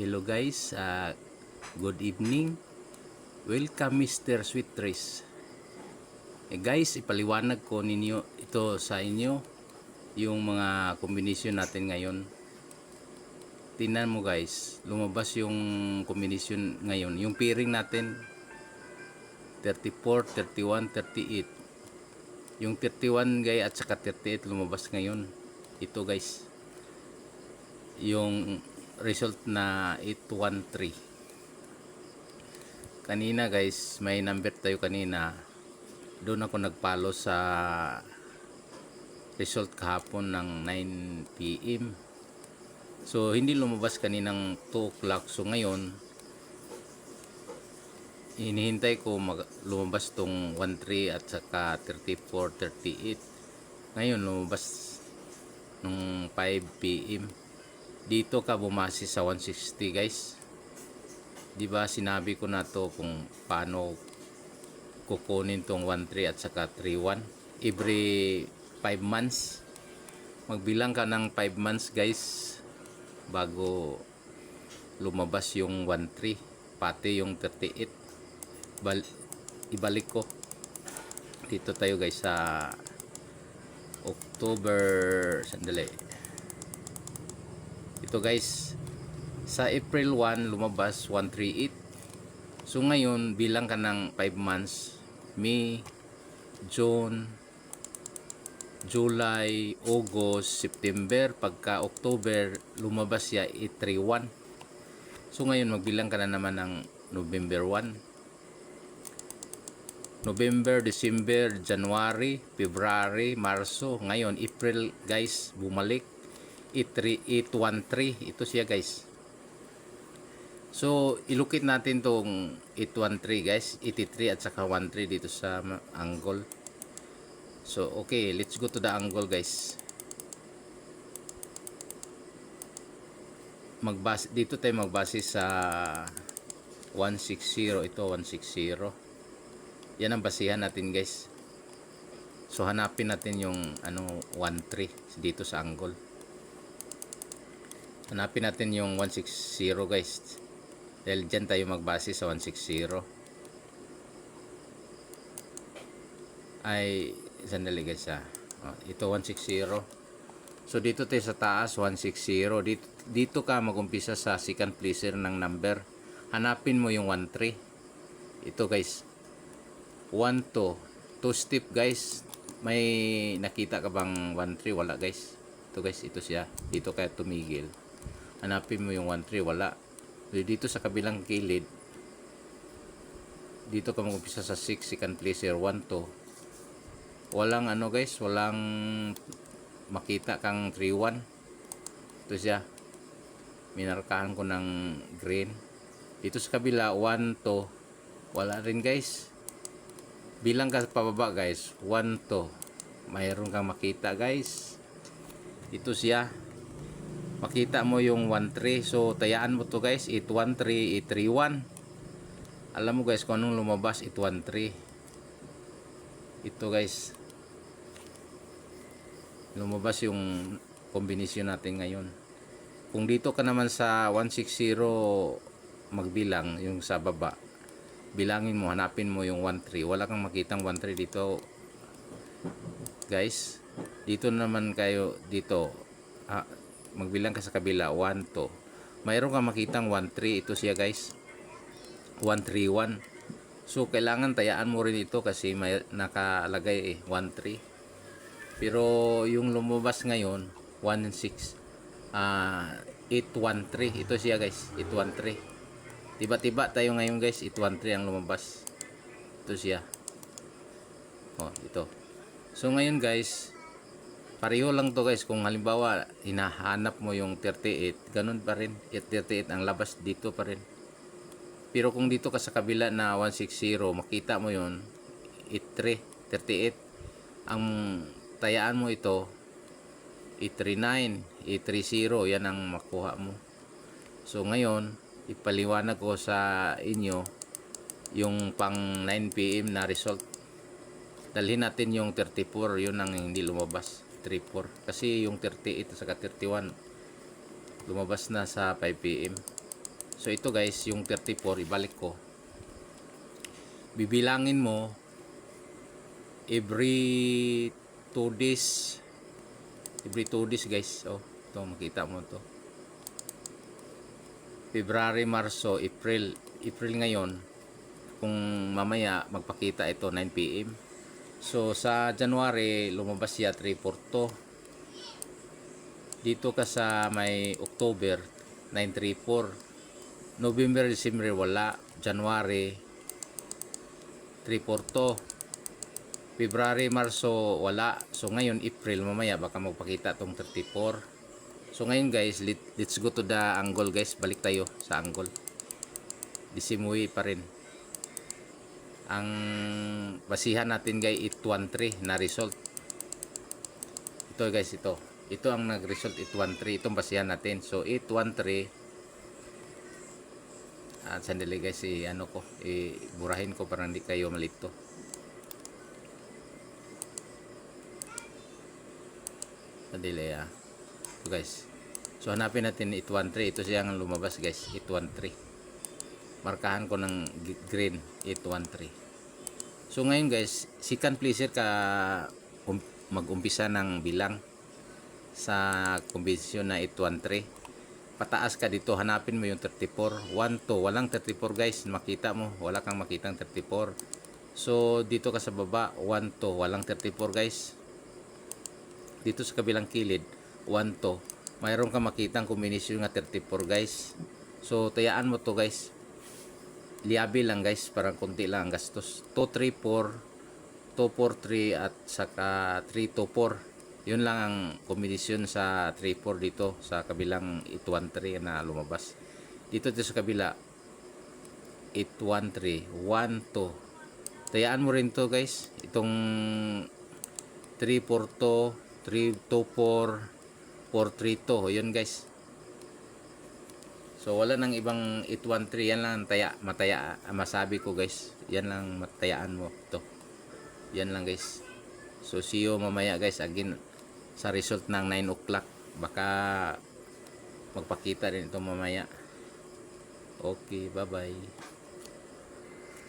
Hello guys, good evening. Welcome Mr. Sweet Trace. Guys, ipaliwanag ko ninyo ito sa inyo yung mga kombinasyon natin ngayon. Tingnan mo guys, lumabas yung kombinasyon ngayon. Yung pairing natin 34, 31, 38. Yung 31 guys at saka 38 lumabas ngayon. Ito guys. Yung result na 813. Kanina guys, may number tayo kanina. Doon ako nagpalo sa result kahapon ng 9 PM. So hindi lumabas kaninang 2 o'clock. So ngayon hinihintay ko lumabas tong 13 at saka 34, 38. Ngayon lumabas nung 5 PM. Dito ka bumase sa 160 guys. Di ba sinabi ko na to kung paano kukunin tong 13 at saka 31 every 5 months. Magbilang ka ng 5 months guys bago lumabas yung 13 pati yung 38. Ibalik ko. Dito tayo guys sa October, sandali. Ito guys, sa April 1 lumabas 138. So ngayon bilang ka ng 5 months, May, June, July, August, September, pagka October lumabas siya 831. So ngayon magbilang ka na naman ng November 1, November, December, January, February, Marso. Ngayon April guys, bumalik 813. Ito siya guys. So ilukit natin tong 813 guys, 83 at saka 13 dito sa angle. So okay, let's go to the angle guys. Dito tayo magbase sa 160. Ito 160. Yan ang basihan natin guys. So hanapin natin yung 13 dito sa angle. Hanapin natin yung 160 guys. Dahil dyan tayo magbase sa 160. Ay, sandali guys ito 160. So dito tayo sa taas 160. Dito ka magumpisa sa second placer ng number. Hanapin mo yung 13. Ito guys. 1, 2. 2 step guys. May nakita ka bang 13? Wala guys. Ito guys, ito siya. Dito kaya tumigil. Hanapin mo yung 13, wala. Dito sa kabilang gilid, dito ka mag-umpisa sa 6 second placer 1, 2. Walang guys, walang makita kang 3, 1. Ito siya. Minarkahan ko ng green. Dito sa kabila 1, 2. Wala rin guys. Bilang ka pababa guys, 1, 2. Mayroon kang makita guys. Ito siya. Makita mo yung 13. So tayaan mo to guys, 813, 831. Alam mo guys kung anong lumabas, 813. Ito guys, lumabas yung kombinasyon natin ngayon. Kung dito ka naman sa 160 magbilang, yung sa baba, bilangin mo, hanapin mo yung 13. Wala kang makitang 13 dito guys. Dito naman kayo, dito magbilang ka sa kabila 1, 2. Mayroon kang makitang 13. Ito siya guys, 131. So kailangan tayaan mo rin ito kasi may nakalagay 13. Pero yung lumabas ngayon 16, 813. Ito siya guys, 813. Tiba-tiba tayo ngayon guys, 813 ang lumabas. Ito siya. Ito. So ngayon guys, pareho lang to guys. Kung halimbawa hinahanap mo yung 38, ganun pa rin, 38 ang labas dito pa rin. Pero kung dito ka sa kabila na 160, makita mo yun 83, 38. Ang tayaan mo ito 839, 830. Yan ang makuha mo. So ngayon ipaliwanag ko sa inyo yung pang 9 PM na result. Dalhin natin yung 34. Yun ang hindi lumabas, 34. Kasi yung 38 at saka 31 lumabas na sa 5 PM. So ito guys, yung 34 ibalik ko. Bibilangin mo every 2 days. Every 2 days guys. Oh, ito makita mo to. February, Marso, April. April ngayon. Kung mamaya magpakita ito 9 PM. So sa January lumabas siya 342. Dito ka sa may October 934. November, December wala. January 342. February, Marso wala. So ngayon April mamaya baka magpakita tong 34. So ngayon guys, let's go to the angle guys. Balik tayo sa angle. The same way pa rin. Ang basihan natin guys 813 na result. Ito guys, ito ang nag-result 813. Itong basihan natin. So 813 at sandali guys, burahin ko para hindi kayo malito. Sandali ito guys. So hanapin natin 813. Ito siya ang lumabas guys, 813. Markahan ko ng green 813. So ngayon guys, second placer ka mag-umpisa ng bilang sa kombinasyon na 813. Pataas ka dito, hanapin mo yung 34. 1 to, walang 34 guys, makita mo, wala kang makitang 34. So dito ka sa baba, 1 to, walang 34 guys. Dito sa kabilang kilid, 1 to, mayroon kang makitang kombinasyon nga 34 guys. So tayaan mo to guys. Liabi lang guys, parang konti lang ang gastos. 234, 243 at saka 324. Yun lang ang kombinasyon sa 34 dito sa kabilang 813 na lumabas. Dito sa kabila 813, 12. Tayaan mo rin to guys. Itong 342, 324, 432. Yun guys. So wala nang ibang 813, yan lang masabi ko guys. Yan lang matayaan mo to. Yan lang guys. So see you mamaya guys again sa result ng 9 o'clock. Baka magpakita rin ito mamaya. Okay, bye bye.